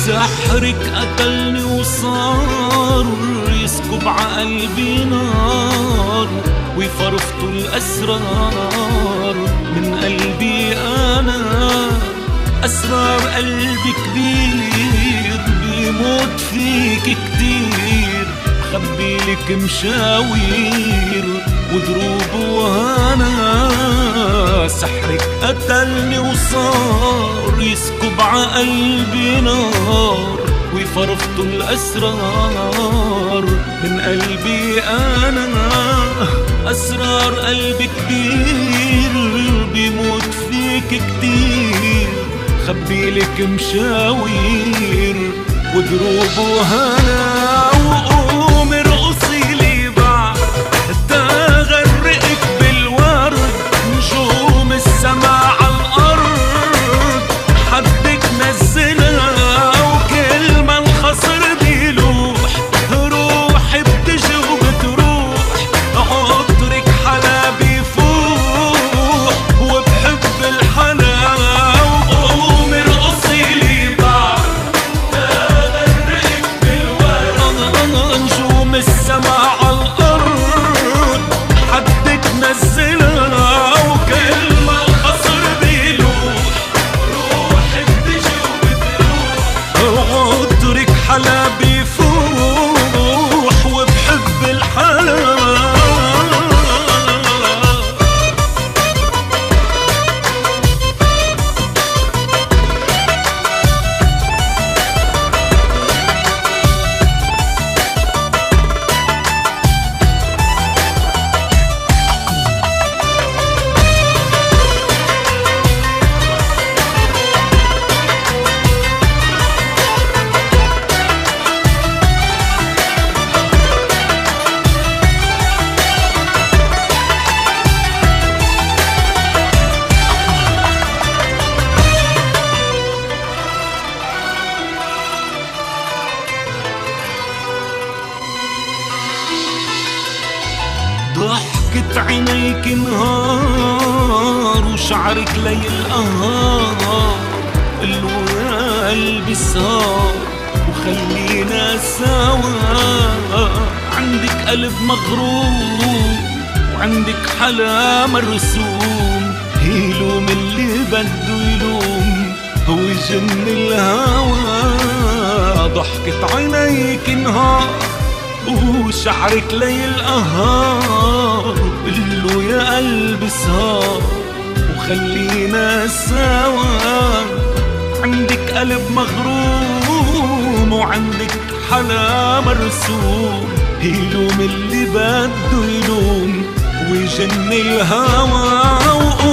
سحرك قتلني وصار يسكب عقلبي نار، وفرفت الأسرار من قلبي أنا. أسرار قلبي كبير بيموت فيك كتير، بخبيلك مشاوير ودروب وهنا. سحرك قتلني وصار يسكب عقلبي نار، وفرفت الأسرار من قلبي أنا. أسرار قلبي كبير بيموت فيك كتير، خبيلك مشاوير ودروب وهنا. وقومي ارقصي لي بعد تغرقك بالورد، نجوم السما عالأرض حدك نزلها، وكل ما الخصر بيلوح روحي بتجي وبتروح. عطرك حلا بيفوح وبحب الحلا. وقومي ارقصي لي بعد تغرقك بالورد، نجوم السما عالأرض حدك نزلها، وكل ما الخصر بيلوح روحي بتجي وبتروح. عطرك حلا بيفوح وبحب الحلا. ضحكة عينيك نهار وشعرك ليل قهار، قلو يا قلبي سهر وخلينا سوا. عندك قلب مغروم وعندك حلا مرسوم، يلوم اللي بده يلوم هو جن الهوى. ضحكة عينيك نهار وشعرك ليل قهار، قلو يا قلبي سهر وخلينا سوا. عندك قلب مغروم وعندك حلا مرسوم، يلوم اللي بده يلوم ويجن الهوى.